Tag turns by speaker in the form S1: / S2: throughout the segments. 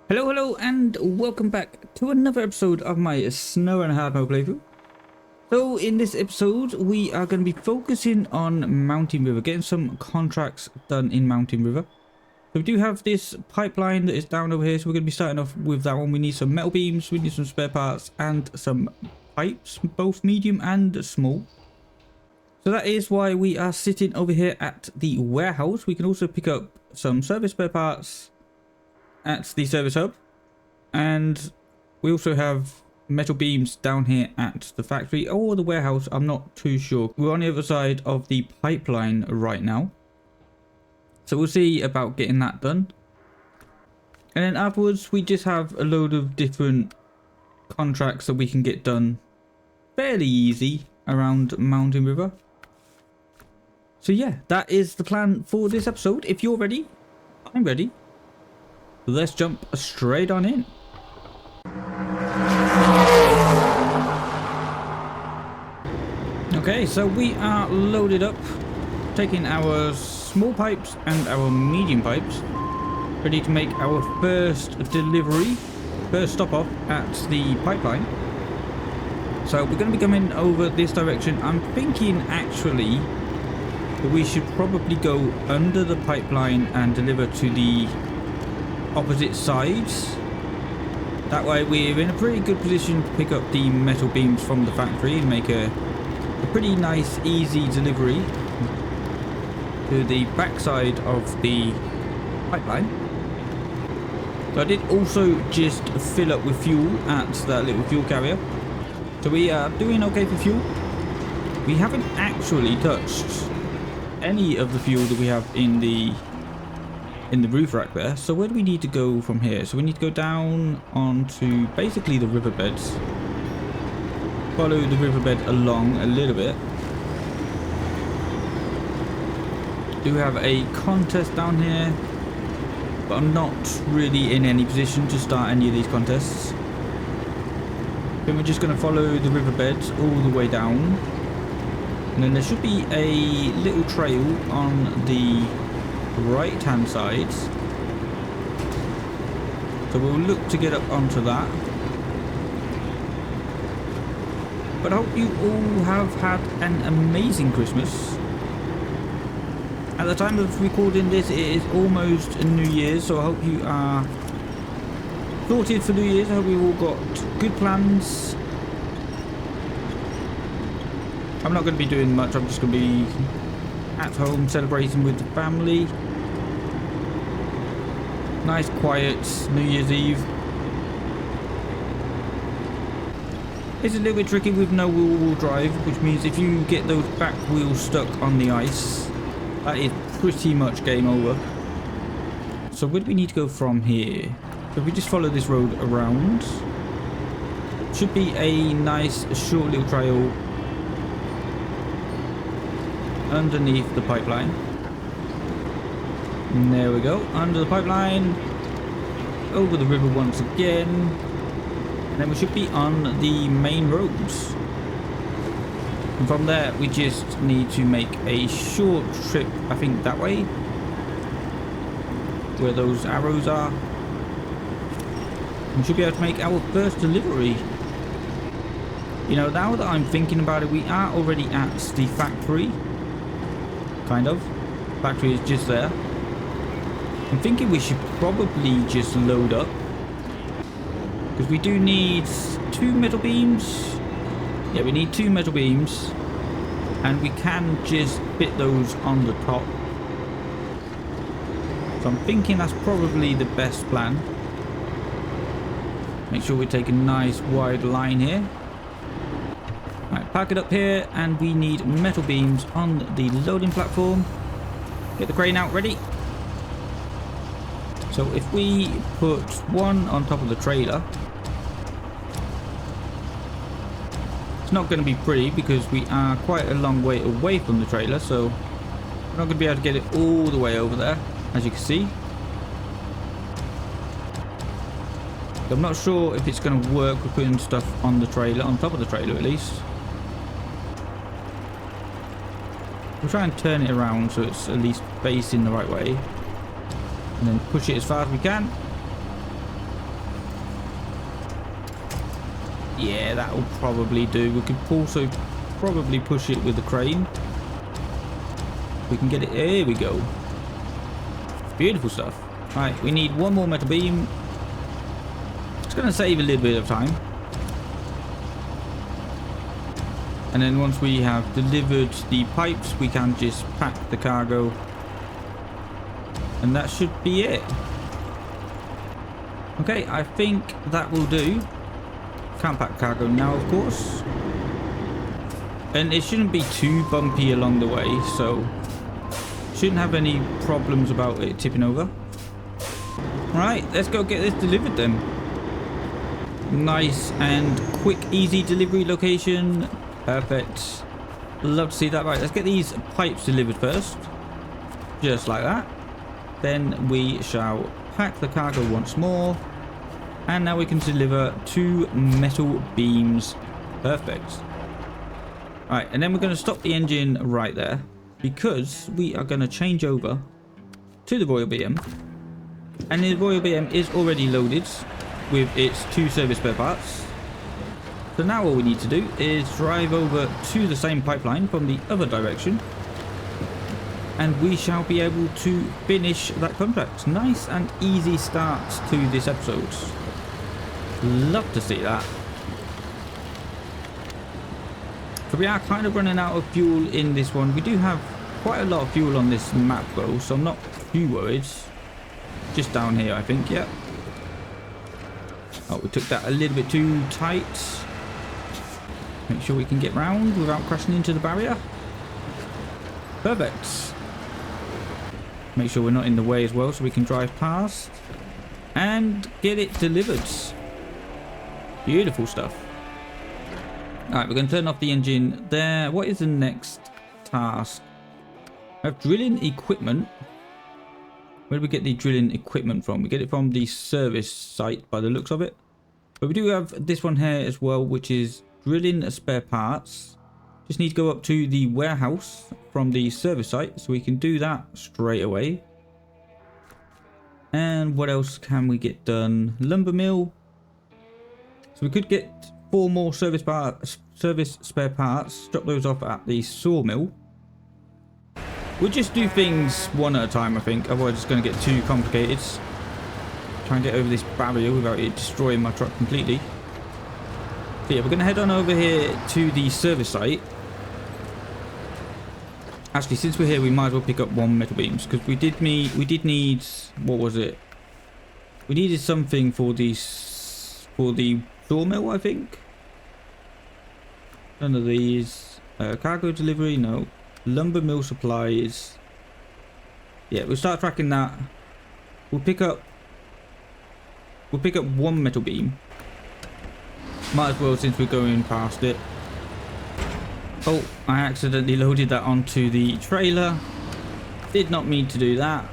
S1: Hello, and welcome back to another episode of my Snowrunner hard mode playthrough. So in this episode, we are going to be focusing on Mountain River, getting some contracts done in Mountain River. So we do have this pipeline that is down over here, so we're going to be starting off with that one. We need some metal beams, we need some spare parts, and some pipes, both medium and small. So that is why we are sitting over here at the warehouse. We can also pick up some service spare parts at the service hub, and we also have metal beams down here at the factory or the warehouse. I'm not too sure. We're on the other side of the pipeline right now, so we'll see about getting that done. And then afterwards we just have a load of different contracts that we can get done fairly easy around Mountain River. So yeah, that is the plan for this episode. If you're ready, I'm ready. Let's jump straight on in. Okay, so we are loaded up, taking our small pipes and our medium pipes, ready to make our first delivery, first stop off at the pipeline. So we're going to be coming over this direction. I'm thinking actually that we should probably go under the pipeline and deliver to the opposite sides. That way we're in a pretty good position to pick up the metal beams from the factory and make a pretty nice easy delivery to the backside of the pipeline. So I did also just fill up with fuel at that little fuel carrier, so we are doing okay for fuel. We haven't actually touched any of the fuel that we have in the roof rack there. So where do we need to go from here? So we need to go down onto basically the riverbeds, follow the riverbed along a little bit. Do have a contest down here, but I'm not really in any position to start any of these contests. Then we're just going to follow the riverbeds all the way down, and then there should be a little trail on the right hand side, so we'll look to get up onto that. But I hope you all have had an amazing Christmas. At the time of recording this, it is almost New Year's, so I hope you are sorted for New Year's. I hope you all got good plans. I'm not going to be doing much. I'm just going to be at home celebrating with the family. Nice quiet New Year's Eve. It's a little bit tricky with no wheel drive, which means if you get those back wheels stuck on the ice, that is pretty much game over. So where do we need to go from here? So if we just follow this road around, should be a nice short little trail underneath the pipeline. And there we go, under the pipeline, over the river once again, and then we should be on the main roads. And from there we just need to make a short trip, I think that way, where those arrows are. We should be able to make our first delivery. You know, now that I'm thinking about it, we are already at the factory. Kind of. Factory is just there. I'm thinking we should probably just load up, because we do need 2 metal beams. Yeah, we need 2 metal beams, and we can just fit those on the top. So I'm thinking that's probably the best plan. Make sure we take a nice wide line here. Right, park it up here, and we need metal beams on the loading platform. Get the crane out, ready. So if we put one on top of the trailer, it's not going to be pretty because we are quite a long way away from the trailer, so we're not going to be able to get it all the way over there, as you can see. So I'm not sure if it's going to work with putting stuff on the trailer, on top of the trailer at least. We'll try and turn it around so it's at least facing the right way, and then push it as far as we can. Yeah, that will probably do. We could also probably push it with the crane. We can get it. There we go. Beautiful stuff. Right, we need one more metal beam. It's going to save a little bit of time. And then once we have delivered the pipes, we can just pack the cargo. And that should be it. Okay, I think that will do. Can't pack cargo now, of course. And it shouldn't be too bumpy along the way, so shouldn't have any problems about it tipping over. Alright, let's go get this delivered then. Nice and quick, easy delivery location. Perfect. Love to see that. Right, let's get these pipes delivered first. Just like that. Then we shall pack the cargo once more. And now we can deliver 2 metal beams. Perfect. Alright, and then we're going to stop the engine right there. Because we are going to change over to the Royal BM. And the Royal BM is already loaded with its 2 service spare parts. So now all we need to do is drive over to the same pipeline from the other direction. And we shall be able to finish that contract. Nice and easy start to this episode. Love to see that. So we are kind of running out of fuel in this one. We do have quite a lot of fuel on this map though, so I'm not too worried. Just down here, I think, yeah. Oh, we took that a little bit too tight. Make sure we can get round without crashing into the barrier. Perfect. Make sure we're not in the way as well so we can drive past. And get it delivered. Beautiful stuff. Alright, we're going to turn off the engine there. What is the next task? We have drilling equipment. Where do we get the drilling equipment from? We get it from the service site by the looks of it. But we do have this one here as well, which is drilling spare parts. Just need to go up to the warehouse from the service site, so we can do that straight away. And what else can we get done? Lumber mill. So we could get 4 more service spare parts. Drop those off at the sawmill. We'll just do things one at a time, I think. Otherwise it's going to get too complicated. Try and get over this barrier without it destroying my truck completely. But yeah, we're going to head on over here to the service site. Actually, since we're here, we might as well pick up 1 metal beams. Because we did need... What was it? We needed something for the sawmill, I think. None of these. Cargo delivery, no. Lumber mill supplies. Yeah, we'll start tracking that. We'll pick up 1 metal beam. Might as well, since we're going past it. Oh, I accidentally loaded that onto the trailer. Did not mean to do that.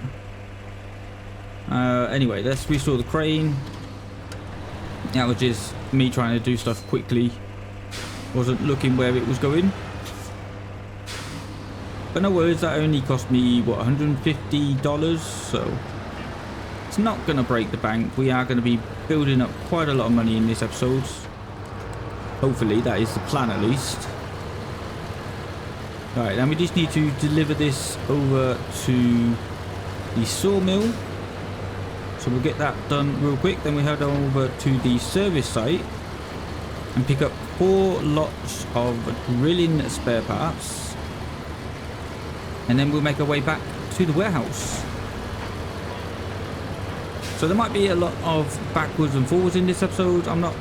S1: Anyway, let's restore the crane. That was just me trying to do stuff quickly. Wasn't looking where it was going. But no worries, that only cost me, what, $150? So it's not going to break the bank. We are going to be building up quite a lot of money in this episode. Hopefully, that is the plan at least. Right, then we just need to deliver this over to the sawmill. So we'll get that done real quick. Then we head over to the service site and pick up 4 lots of drilling spare parts. And then we'll make our way back to the warehouse. So there might be a lot of backwards and forwards in this episode. I'm not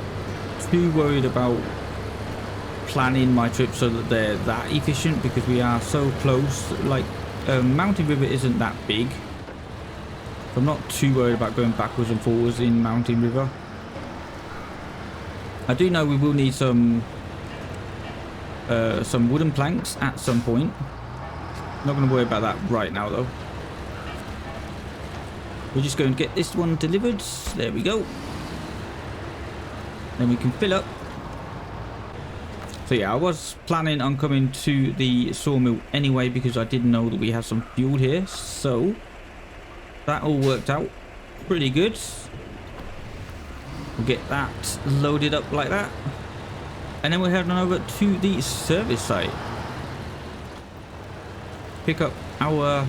S1: too worried about planning my trip so that they're that efficient, because we are so close. Like, Mountain River isn't that big. So I'm not too worried about going backwards and forwards in Mountain River. I do know we will need some wooden planks at some point. Not going to worry about that right now though. We're just going to get this one delivered. There we go. Then we can fill up. So yeah, I was planning on coming to the sawmill anyway, because I didn't know that we have some fuel here. So that all worked out pretty good. We'll get that loaded up like that. And then we're heading over to the service site. Pick up our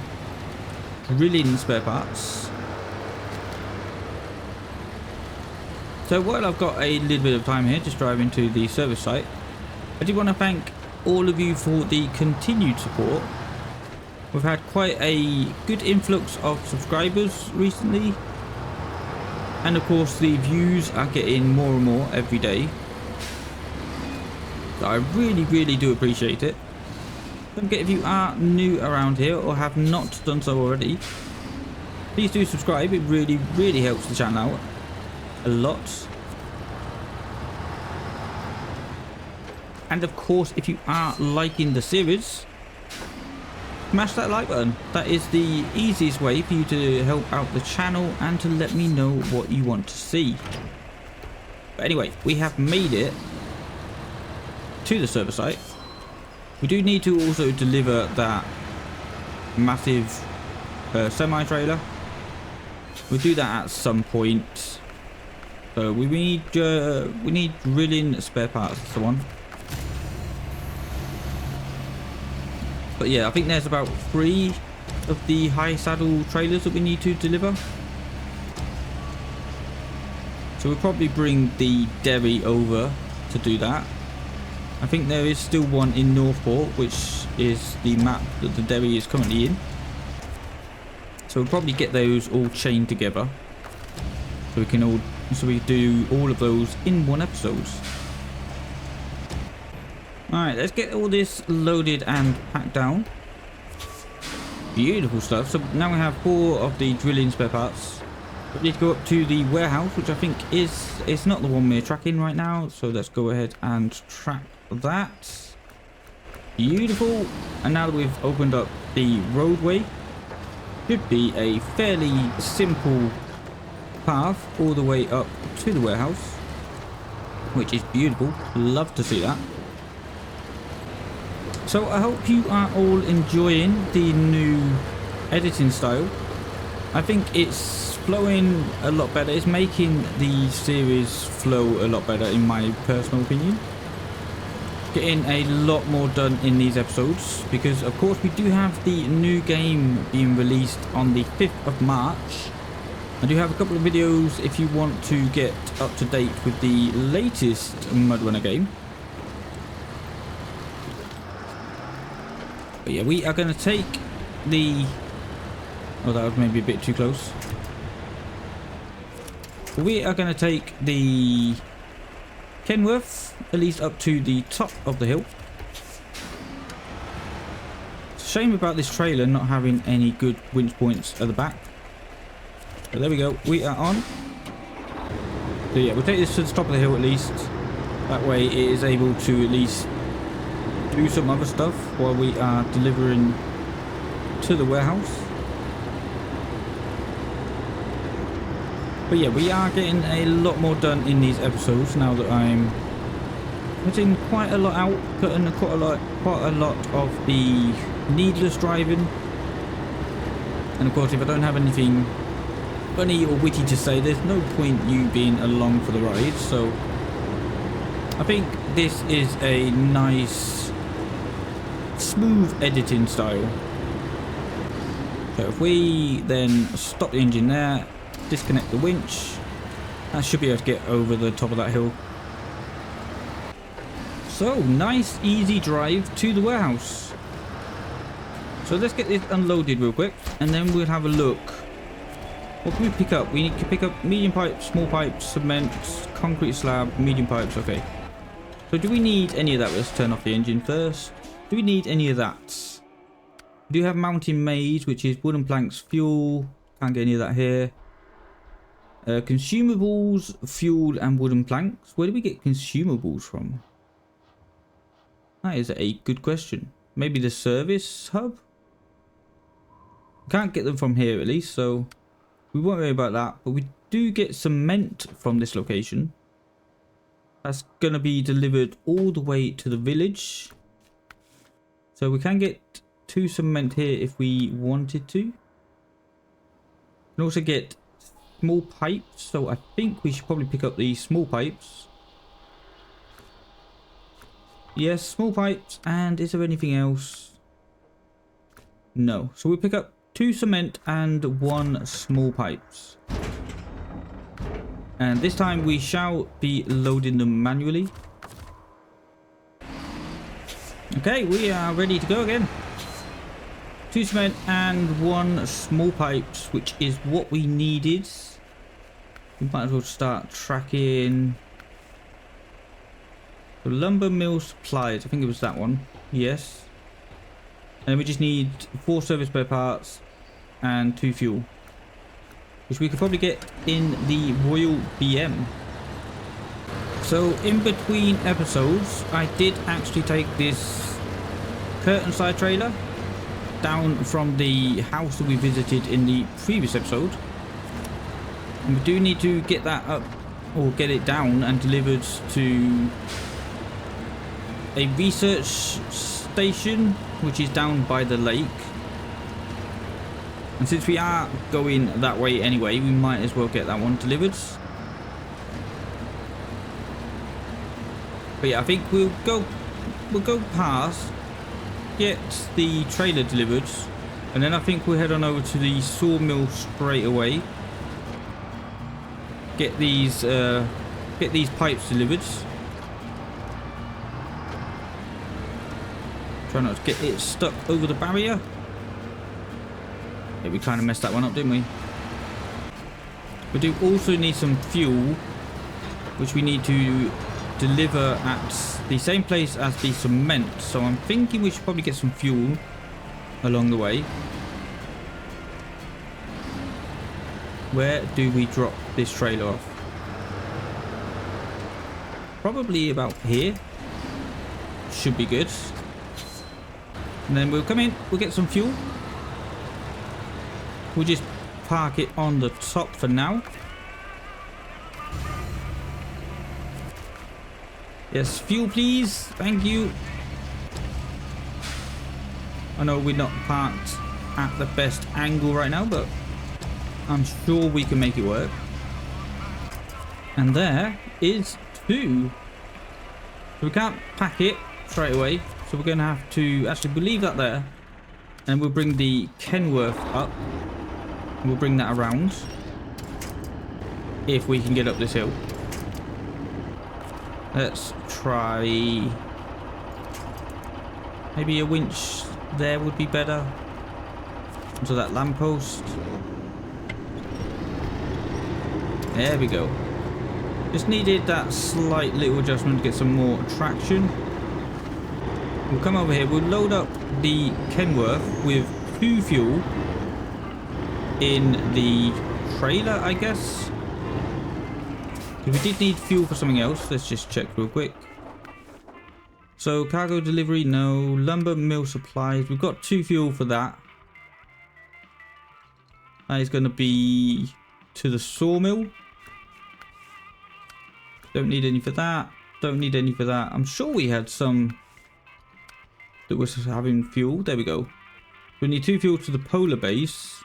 S1: drilling spare parts. So while I've got a little bit of time here just driving to the service site, I do want to thank all of you for the continued support. We've had quite a good influx of subscribers recently, and of course the views are getting more and more every day. So I really do appreciate it. Don't forget, if you are new around here or have not done so already, please do subscribe. It really helps the channel out a lot. And of course, if you are liking the series, smash that like button. That is the easiest way for you to help out the channel and to let me know what you want to see. But anyway, we have made it to the server site. We do need to also deliver that massive semi-trailer. We'll do that at some point. So we need drilling spare parts. That's the one. But yeah, I think there's about 3 of the high saddle trailers that we need to deliver. So we'll probably bring the Derry over to do that. I think there is still one in Northport, which is the map that the Derry is currently in. So we'll probably get those all chained together, so we do all of those in one episode. Alright, let's get all this loaded and packed down. Beautiful stuff. So now we have 4 of the drilling spare parts. We need to go up to the warehouse, which I think it's not the one we're tracking right now. So let's go ahead and track that. Beautiful. And now that we've opened up the roadway, should be a fairly simple path all the way up to the warehouse, which is beautiful. Love to see that. So I hope you are all enjoying the new editing style. I think it's flowing a lot better. It's making the series flow a lot better in my personal opinion. Getting a lot more done in these episodes because of course we do have the new game being released on the 5th of March. I do have a couple of videos if you want to get up to date with the latest MudRunner game. But yeah, we are going to take the... Oh, that was maybe a bit too close. We are going to take the Kenworth at least up to the top of the hill. Shame about this trailer not having any good winch points at the back. But there we go, we are on. So yeah, we'll take this to the top of the hill at least. That way it is able to at least do some other stuff while we are delivering to the warehouse. But yeah, we are getting a lot more done in these episodes now that I'm putting quite a lot out, cutting quite a lot of the needless driving. And of course, if I don't have anything funny or witty to say, there's no point you being along for the ride. So I think this is a nice smooth editing style. So if we then stop the engine there, disconnect the winch, that should be able to get over the top of that hill. So nice easy drive to the warehouse. So let's get this unloaded real quick and then we'll have a look. What can we pick up? We need to pick up medium pipes, small pipes, cement, concrete slab, medium pipes. Okay, so do we need any of that? Let's turn off the engine first. Do we need any of that? We do have mountain maize, which is wooden planks, fuel. Can't get any of that here. Consumables, fuel, and wooden planks. Where do we get consumables from? That is a good question. Maybe the service hub? Can't get them from here at least, so we won't worry about that. But we do get cement from this location. That's going to be delivered all the way to the village. So we can get 2 cement here if we wanted to. We can also get small pipes, so I think we should probably pick up the small pipes. Yes, small pipes. And is there anything else? No. So we'll pick up 2 cement and 1 small pipes. And this time we shall be loading them manually. Okay, we are ready to go again. 2 cement and 1 small pipes, which is what we needed. We might as well start tracking the lumber mill supplies. I think it was that one. Yes. And then we just need 4 service spare parts and 2 fuel, which we could probably get in the Royal BM. So in between episodes, I did actually take this curtain side trailer down from the house that we visited in the previous episode. And we do need to get that up, or get it down and delivered to a research station, which is down by the lake. And since we are going that way anyway, we might as well get that one delivered. But yeah, I think we'll go past, get the trailer delivered, and then I think we'll head on over to the sawmill straight away. Get these pipes delivered. Try not to get it stuck over the barrier. Yeah, we kind of messed that one up, didn't we? We do also need some fuel, which we need to deliver at the same place as the cement. So I'm thinking we should probably get some fuel along the way. Where do we drop this trailer off? Probably about here. Should be good. And then we'll come in, we'll get some fuel. We'll just park it on the top for now. Yes, fuel please. Thank you. I know we're not parked at the best angle right now, but I'm sure we can make it work. And there is 2. So we can't pack it straight away. So we're going to have to actually leave that there. And we'll bring the Kenworth up. And we'll bring that around. If we can get up this hill. Let's try. Maybe a winch there would be better. Onto that lamppost. There we go. Just needed that slight little adjustment to get some more traction. We'll come over here. We'll load up the Kenworth with 2 fuel in the trailer, I guess. If we did need fuel for something else, let's just check real quick. So cargo delivery, no. Lumber mill supplies. We've got 2 fuel for that. That is going to be to the sawmill. Don't need any for that. Don't need any for that. I'm sure we had some that was having fuel. There we go. We need 2 fuel to the polar base.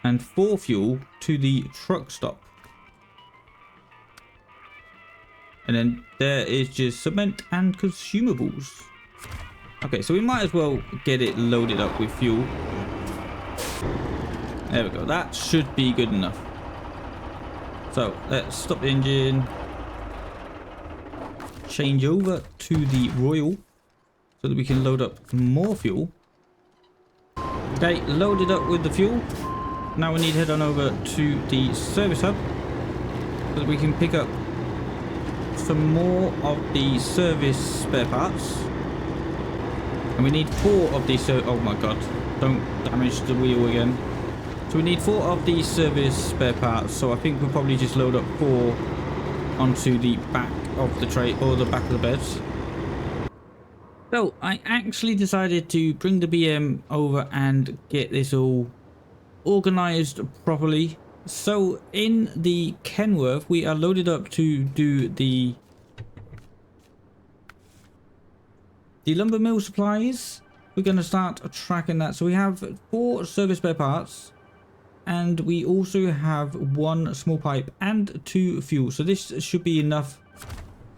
S1: And 4 fuel to the truck stop. And then there is just cement and consumables. Okay, so we might as well get it loaded up with fuel. There we go. That should be good enough. So let's stop the engine. Change over to the Royal so that we can load up more fuel. Okay, loaded up with the fuel. Now we need to head on over to the service hub so that we can pick up some more of the service spare parts. And we need 4 of these. Oh my god, don't damage the wheel again. So we need 4 of these service spare parts. So I think we'll probably just load up 4 onto the back of the tray or the back of the bed. So I actually decided to bring the BM over and get this all organized properly. So in the Kenworth, we are loaded up to do the lumber mill supplies. We're going to start tracking that. So we have 4 service spare parts, and we also have 1 small pipe and 2 fuel. So this should be enough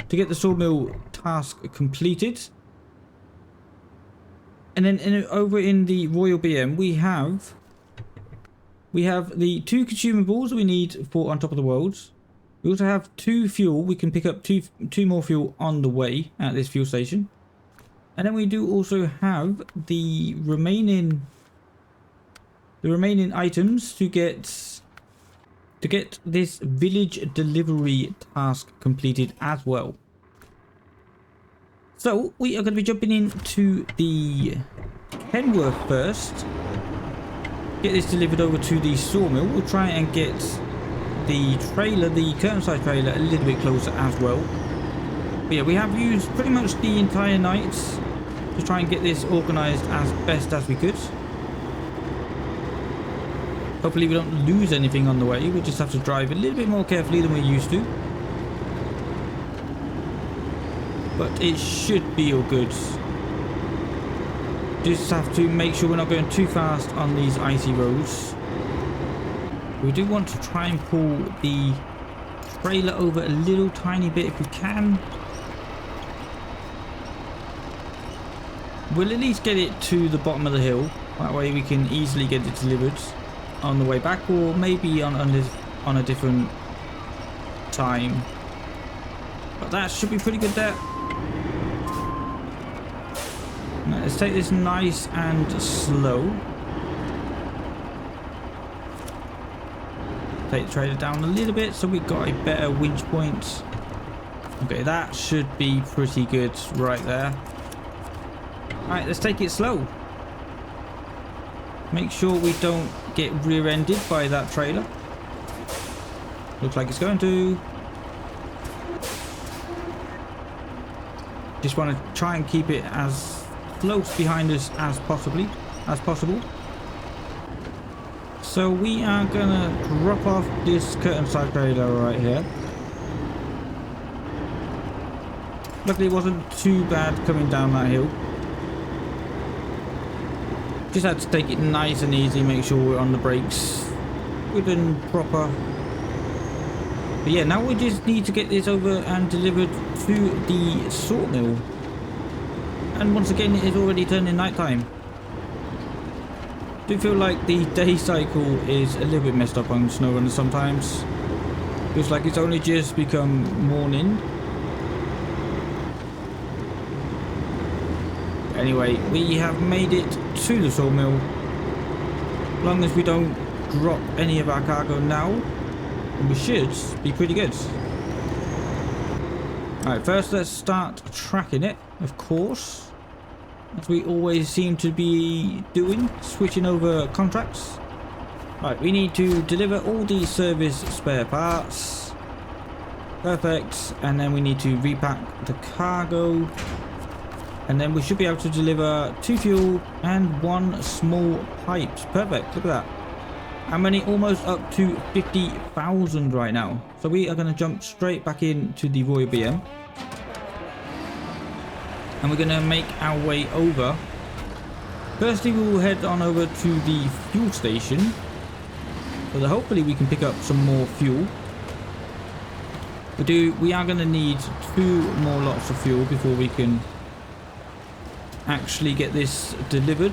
S1: to get the sawmill task completed. And then over in the Royal BM, we have the 2 consumables we need for On Top of the World. We also have 2 fuel. We can pick up two more fuel on the way at this fuel station. And then we do also have the remaining items to get this village delivery task completed as well. So we are going to be jumping into the Kenworth first. Get this delivered over to the sawmill. We'll try and get the trailer, the curtain-side trailer, a little bit closer as well. But yeah, we have used pretty much the entire night to try and get this organised as best as we could. Hopefully we don't lose anything on the way. We'll just have to drive a little bit more carefully than we're used to. But it should be all good. Just have to make sure we're not going too fast on these icy roads. We do want to try and pull the trailer over a little tiny bit if we can. We'll at least get it to the bottom of the hill. That way we can easily get it delivered on the way back, or maybe on a different time. But that should be pretty good there. Now, let's take this nice and slow. Take the trailer down a little bit so we've got a better winch point. Okay, that should be pretty good right there. Alright, let's take it slow. Make sure we don't get rear-ended by that trailer. Looks like it's going to. Just want to try and keep it as close behind us as possible. So we are gonna drop off this curtain side trailer right here. Luckily it wasn't too bad coming down that hill. Just had to take it nice and easy, make sure we're on the brakes good and proper. But yeah, now we just need to get this over and delivered to the sawmill. And once again, it is already turning nighttime. I do feel like the day cycle is a little bit messed up on Snowrunner sometimes. Feels like it's only just become morning. Anyway, we have made it to the sawmill. As long as we don't drop any of our cargo now, we should be pretty good. Alright, first let's start tracking it, of course. As we always seem to be doing, switching over contracts. Right, we need to deliver all the service spare parts. Perfect. And then we need to repack the cargo. And then we should be able to deliver 2 fuel and 1 small pipes. Perfect, look at that. How many? Almost up to 50,000 right now. So we are going to jump straight back into the Royal BM. And we're going to make our way over. Firstly, we will head on over to the fuel station. So that hopefully we can pick up some more fuel. We are going to need 2 more lots of fuel before we can actually get this delivered.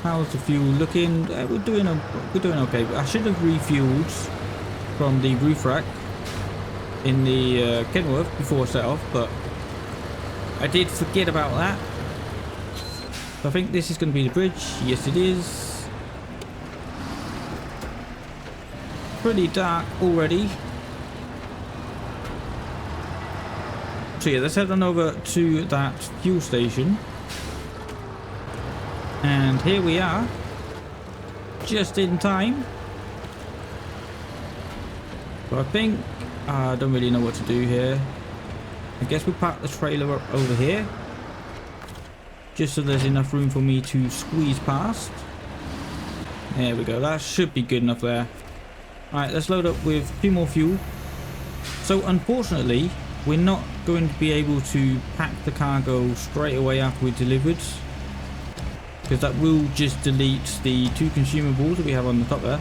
S1: How's the fuel looking? We're doing okay. I should have refueled from the roof rack in the Kenworth before I set off, but I did forget about that. So I think this is going to be the bridge. Yes, it is. Pretty dark already. So yeah, let's head on over to that fuel station. And here we are. Just in time. So I think I don't really know what to do here. I guess we'll park the trailer up over here. Just so there's enough room for me to squeeze past. There we go. That should be good enough there. Alright, let's load up with 2 more fuel. So unfortunately, we're not going to be able to pack the cargo straight away after we delivered. Because that will just delete the 2 consumables that we have on the top there.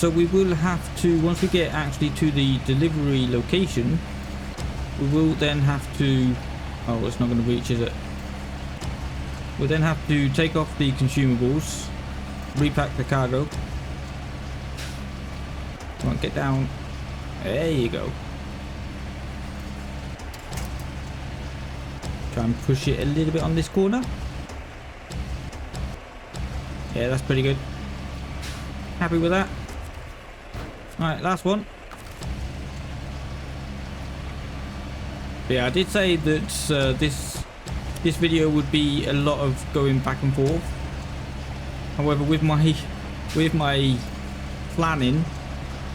S1: So we will have to, once we get actually to the delivery location, we will then have to, oh, it's not going to reach, is it? We'll then have to take off the consumables, repack the cargo. Come on, get down. There you go. Try and push it a little bit on this corner. Yeah, that's pretty good. Happy with that. Alright, last one. But yeah, I did say that this video would be a lot of going back and forth. However, with my planning,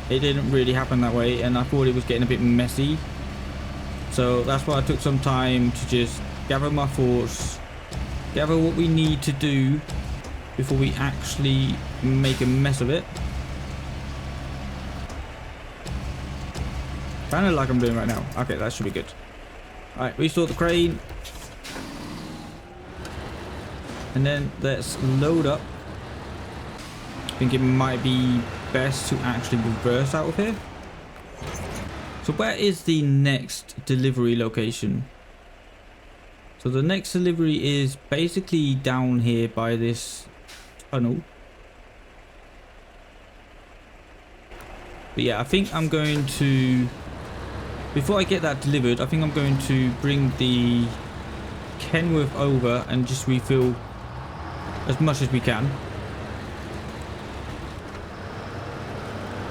S1: it didn't really happen that way, and I thought it was getting a bit messy. So that's why I took some time to just gather my thoughts, gather what we need to do before we actually make a mess of it. Kind of like I'm doing right now. Okay, that should be good. Alright, restore the crane. And then let's load up. I think it might be best to actually reverse out of here. So where is the next delivery location? So the next delivery is basically down here by this tunnel. But yeah, I think I'm going to, before I get that delivered, I think I'm going to bring the Kenworth over and just refill as much as we can.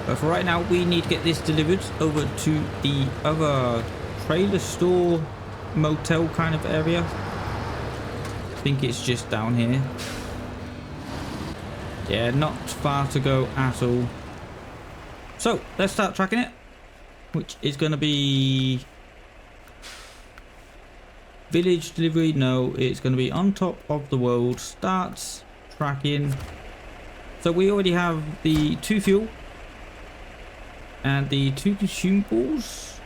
S1: But for right now, we need to get this delivered over to the other trailer store, motel kind of area. I think it's just down here. Yeah, not far to go at all. So let's start tracking it, which is going to be village delivery. No, it's going to be on top of the world. Starts tracking. So we already have the 2 fuel and the 2 consumables.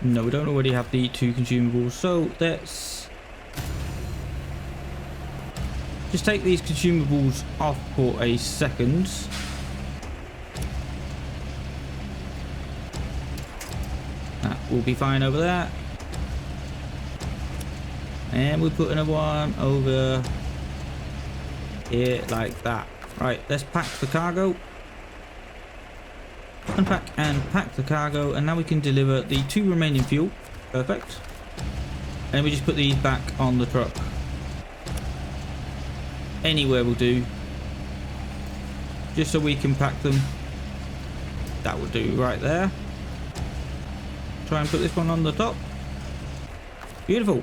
S1: No, we don't already have the 2 consumables. So let's just take these consumables off for a second. That will be fine over there. And we'll put another one over here like that. Right, let's pack the cargo. Unpack and pack the cargo, and now we can deliver the 2 remaining fuel. Perfect. And we just put these back on the truck. Anywhere will do. Just so we can pack them. That will do right there. Try and put this one on the top. Beautiful.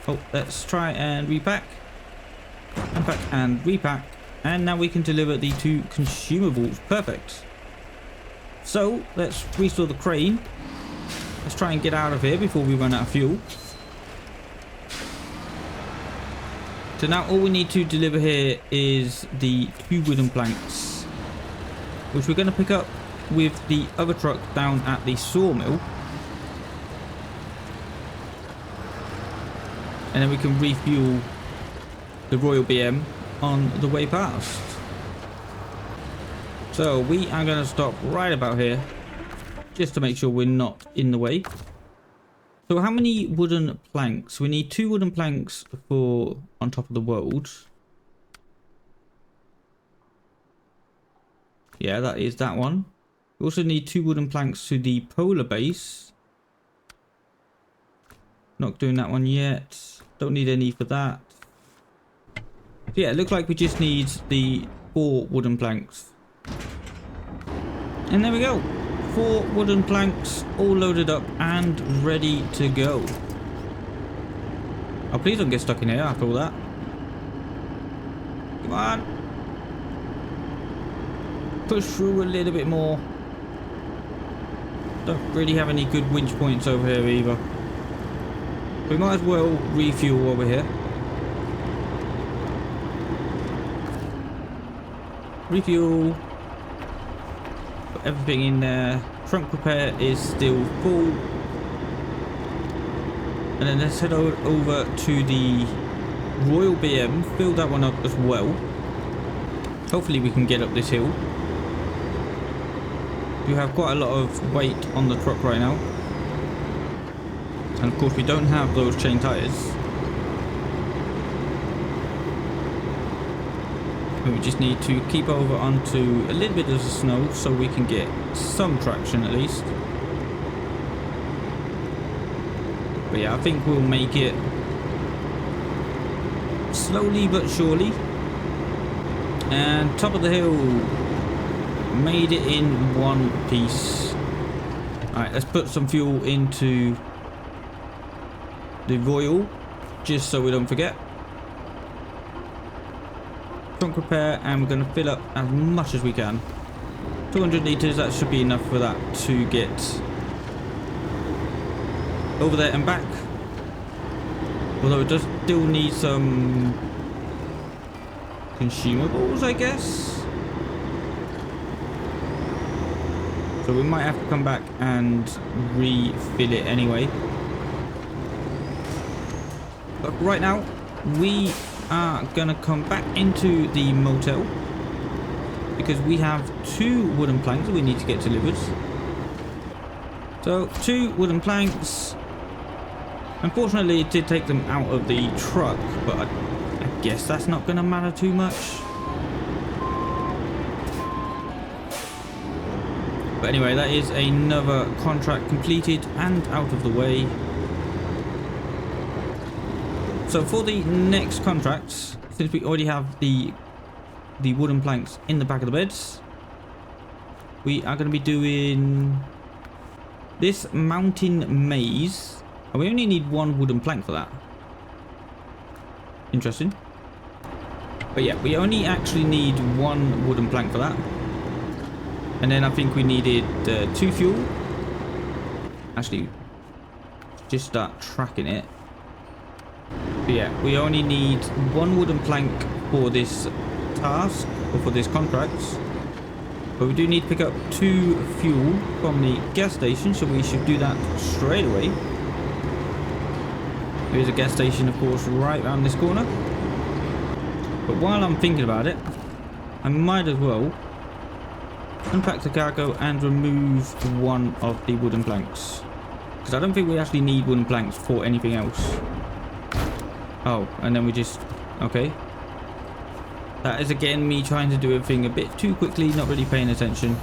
S1: Oh, let's try and repack. Unpack and repack. And now we can deliver the 2 consumables. Perfect. So let's restore the crane. Let's try and get out of here before we run out of fuel. So now all we need to deliver here is the 2 wooden planks, which we're going to pick up with the other truck down at the sawmill. And then we can refuel the Royal BM on the way past. So we are going to stop right about here, just to make sure we're not in the way. So how many wooden planks? We need 2 wooden planks for on top of the world. Yeah, that is that one. We also need 2 wooden planks to the polar base. Not doing that one yet. Don't need any for that. So yeah, it looks like we just need the 4 wooden planks. And there we go. 4 wooden planks all loaded up and ready to go. Oh, please don't get stuck in here after all that. Come on. Push through a little bit more. Don't really have any good winch points over here either. We might as well refuel over here. Refuel. Put everything in there. Trunk repair is still full. And then let's head over to the Royal BM. Fill that one up as well. Hopefully we can get up this hill. We have quite a lot of weight on the truck right now. And of course we don't have those chain tires. We just need to keep over onto a little bit of the snow so we can get some traction at least. But yeah, I think we'll make it slowly but surely. And top of the hill, made it in one piece. Alright, let's put some fuel into the Royal, just so we don't forget. Trunk repair, and we're going to fill up as much as we can. 200 litres, that should be enough for that to get over there and back. Although it does still need some consumables, I guess. So we might have to come back and refill it anyway. But right now, we are gonna come back into the motel because we have 2 wooden planks that we need to get delivered. So 2 wooden planks. Unfortunately, it did take them out of the truck, but I guess that's not gonna matter too much. But anyway, that is another contract completed and out of the way. So for the next contracts, since we already have the wooden planks in the back of the beds, we are going to be doing this mountain maze. And we only need 1 wooden plank for that. Interesting. But yeah, we only actually need 1 wooden plank for that. And then I think we needed 2 fuel. Actually, just start tracking it. But yeah, we only need 1 wooden plank for this task, or for this contract. But we do need to pick up 2 fuel from the gas station, so we should do that straight away. There is a gas station, of course, right around this corner. But while I'm thinking about it, I might as well unpack the cargo and remove 1 of the wooden planks. Because I don't think we actually need wooden planks for anything else. Oh, and then we just... okay. That is again me trying to do everything a bit too quickly, not really paying attention.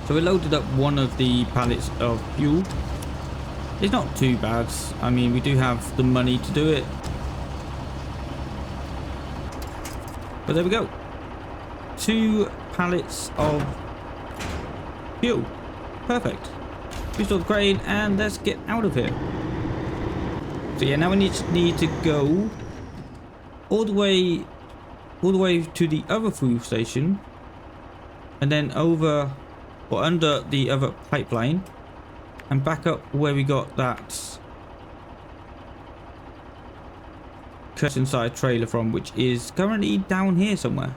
S1: So we loaded up 1 of the pallets of fuel. It's not too bad. I mean, we do have the money to do it. But there we go. 2 pallets of fuel. Perfect. Restore the crane and let's get out of here. So yeah, now we need to go all the way to the other fuel station, and then over or under the other pipeline, and back up where we got that curtain side trailer from, which is currently down here somewhere.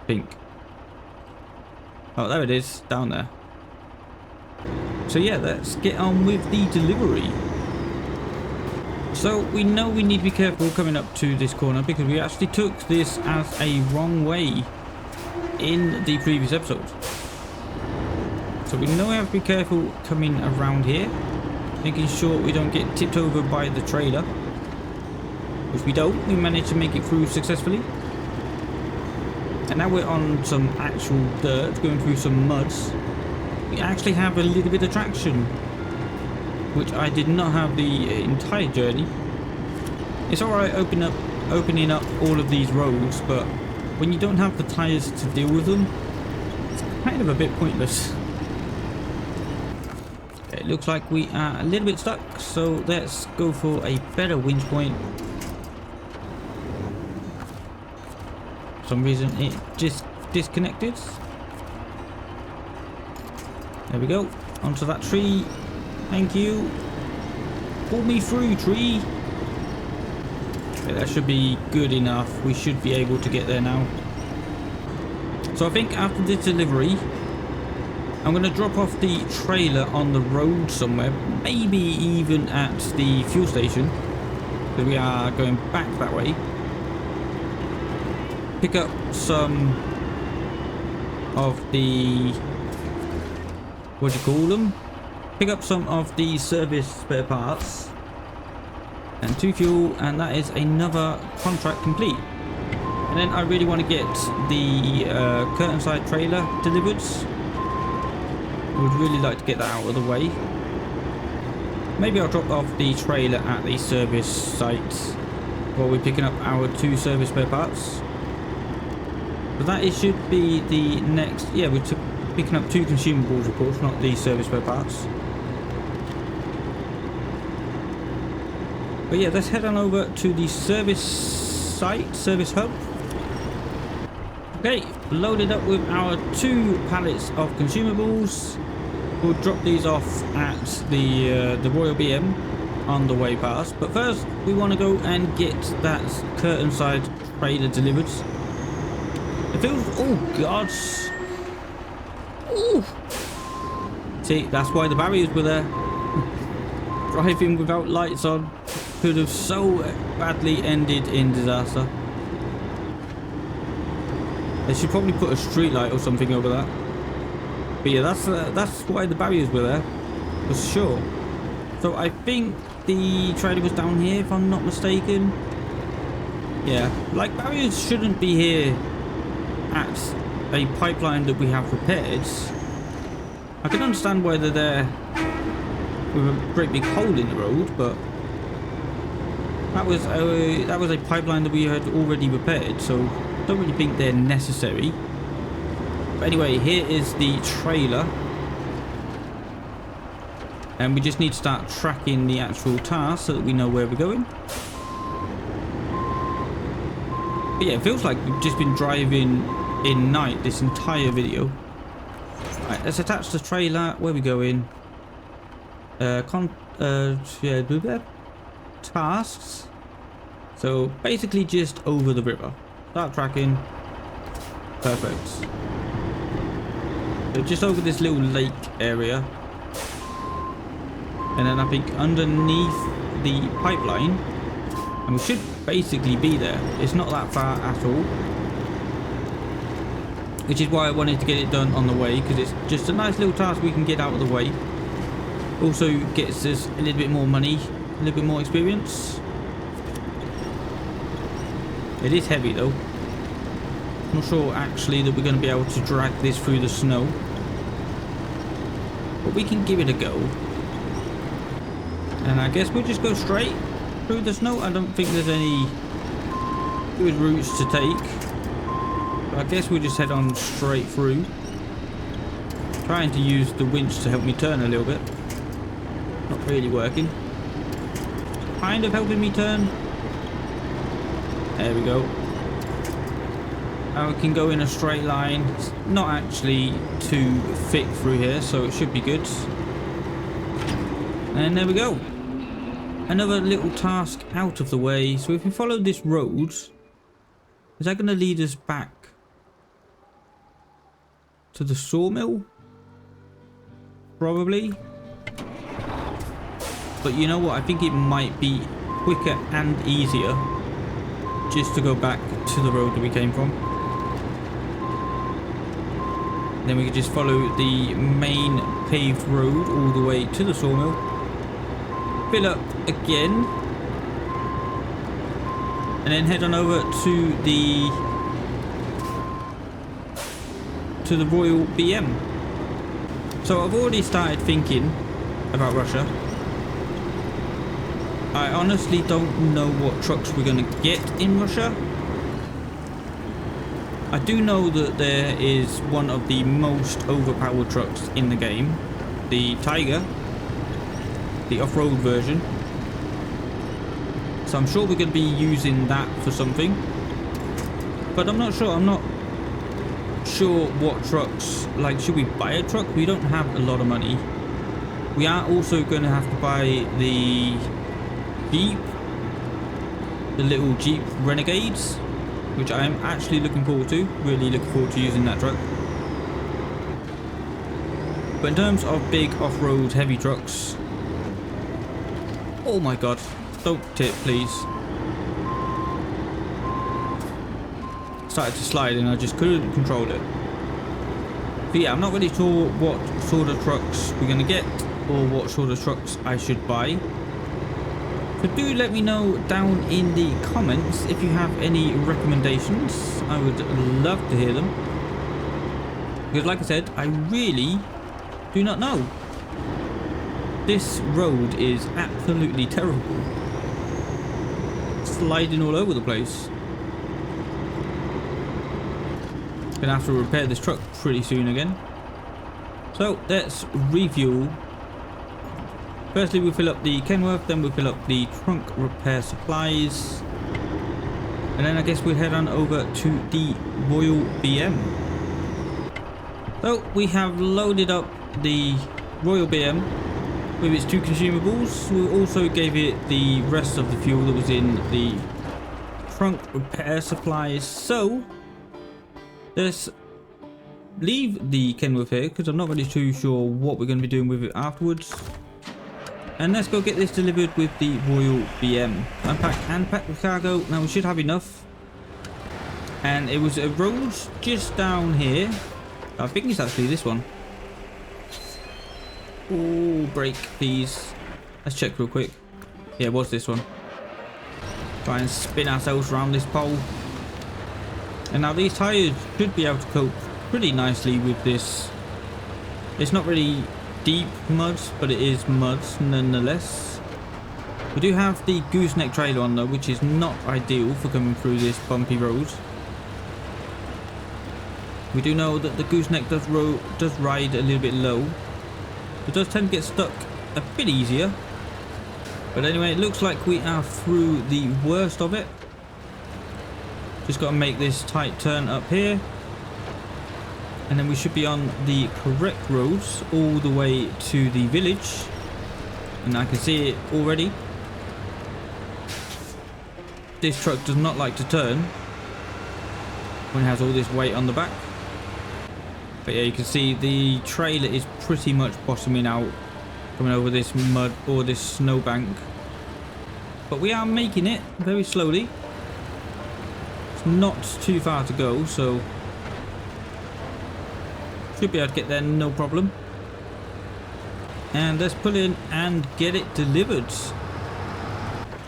S1: I think. Oh, there it is, down there. So yeah, let's get on with the delivery. So we know we need to be careful coming up to this corner because we actually took this as a wrong way in the previous episode. So we know we have to be careful coming around here, making sure we don't get tipped over by the trailer. If we don't, we manage to make it through successfully. And now we're on some actual dirt, going through some muds. We actually have a little bit of traction, which I did not have the entire journey. It's alright opening up all of these roads, but when you don't have the tyres to deal with them, it's kind of a bit pointless. Okay, it looks like we are a little bit stuck, so let's go for a better winch point. For some reason it just disconnected. There we go. Onto that tree. Thank you. Pull me through, tree. Okay, that should be good enough. We should be able to get there now. So I think after this delivery, I'm going to drop off the trailer on the road somewhere. Maybe even at the fuel station, because we are going back that way. pick up some of the, what do you call them? Pick up some of the service spare parts and 2 fuel, and that is another contract complete. And then I really want to get the curtain side trailer delivered. I would really like to get that out of the way. Maybe I'll drop off the trailer at the service site while we're picking up our 2 service spare parts. But that it should be the next. Yeah, we're picking up 2 consumables, of course, not the service spare parts. But yeah, let's head on over to the service site, service hub. Okay, loaded up with our 2 pallets of consumables. We'll drop these off at the Royal BM on the way past. But first, we want to go and get that curtain side trailer delivered. It feels, oh god. Ooh. See, that's why the barriers were there. Driving without lights on could have so badly ended in disaster. They should probably put a street light or something over that. But yeah, that's why the barriers were there, for sure. So I think the trailer was down here, if I'm not mistaken. Yeah, like barriers shouldn't be here at a pipeline that we have repaired. I can understand why they're there with a great big hole in the road, but that was a pipeline that we had already repaired, so don't really think they're necessary. But anyway, here is the trailer, and we just need to start tracking the actual task so that we know where we're going. But yeah, it feels like we've just been driving in night this entire video. Right, let's attach the trailer. Where are we going? Tasks. So basically just over the river. Start tracking. Perfect. So just over this little lake area. And then I think underneath the pipeline. And we should basically be there. It's not that far at all. Which is why I wanted to get it done on the way, because it's just a nice little task we can get out of the way. Also gets us a little bit more money, a little bit more experience. It is heavy though. I'm not sure actually that we're going to be able to drag this through the snow. But we can give it a go. And I guess we'll just go straight through the snow. I don't think there's any good routes to take. I guess we'll just head on straight through. Trying to use the winch to help me turn a little bit. Not really working. Kind of helping me turn. There we go. Now we can go in a straight line. It's not actually too thick through here, so it should be good. And there we go. Another little task out of the way. So if we follow this road, is that going to lead us back to the sawmill? Probably. But you know what? I think it might be quicker and easier just to go back to the road that we came from. Then we could just follow the main paved road all the way to the sawmill. Fill up again. And then head on over to the Royal BM. So I've already started thinking about Russia. I honestly don't know what trucks we're going to get in Russia. I do know that there is one of the most overpowered trucks in the game, the Tiger, the off-road version. So I'm sure we're going to be using that for something. But I'm not sure. I'm not sure what trucks. Like, should we buy a truck? We don't have a lot of money. We are also going to have to buy the Jeep, the little Jeep Renegades, which I am actually looking forward to. Really looking forward to using that truck. But in terms of big off-road heavy trucks, oh my god, don't tip please. started to slide and I just couldn't control it. But yeah, I'm not really sure what sort of trucks we're going to get or what sort of trucks I should buy. So do let me know down in the comments if you have any recommendations. I would love to hear them. Because like I said, I really do not know. This road is absolutely terrible. Sliding all over the place. Gonna have to repair this truck pretty soon again. So let's refuel. Firstly, we fill up the Kenworth, then we fill up the trunk repair supplies, and then I guess we'll head on over to the Royal BM. So we have loaded up the Royal BM with its 2 consumables. We also gave it the rest of the fuel that was in the trunk repair supplies. So let's leave the Kenworth here because I'm not really too sure what we're going to be doing with it afterwards. And let's go get this delivered with the Royal BM. Unpack and pack the cargo. Now we should have enough. And it was a road just down here. I think it's actually this one. Oh, brake please. Let's check real quick. Yeah, it was this one. Try and spin ourselves around this pole. And now these tyres should be able to cope pretty nicely with this. It's not really deep mud, but it is mud nonetheless. We do have the gooseneck trailer on though, which is not ideal for coming through this bumpy road. We do know that the gooseneck does ride a little bit low. It does tend to get stuck a bit easier. But anyway, it looks like we are through the worst of it. Just got to make this tight turn up here. And then we should be on the correct roads all the way to the village. And I can see it already. This truck does not like to turn when it has all this weight on the back. But yeah, you can see the trailer is pretty much bottoming out, coming over this mud or this snowbank. But we are making it very slowly. It's not too far to go, so should be able to get there no problem. And let's pull in and get it delivered.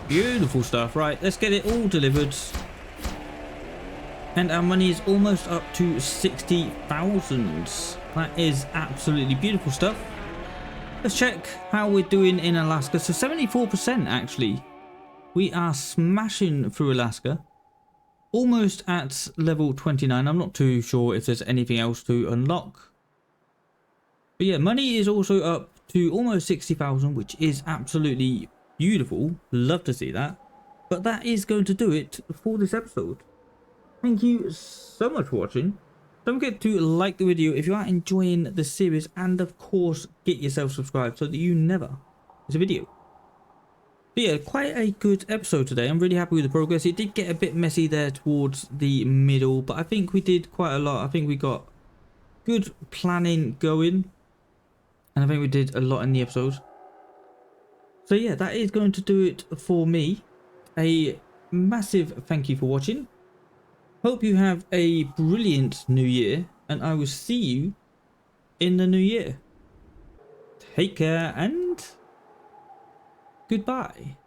S1: Beautiful stuff. Right, let's get it all delivered. And our money is almost up to 60,000. That is absolutely beautiful stuff. Let's check how we're doing in Alaska. So 74% actually. We are smashing through Alaska. Almost at level 29. I'm not too sure if there's anything else to unlock. But yeah, money is also up to almost 60,000, which is absolutely beautiful. Love to see that. But that is going to do it for this episode. Thank you so much for watching. Don't forget to like the video if you are enjoying the series, and of course get yourself subscribed so that you never miss a video. But yeah, quite a good episode today. I'm really happy with the progress. It did get a bit messy there towards the middle, but I think we did quite a lot. I think we got good planning going, and I think we did a lot in the episode. So yeah, that is going to do it for me. A massive thank you for watching. Hope you have a brilliant new year, and I will see you in the new year. Take care and goodbye.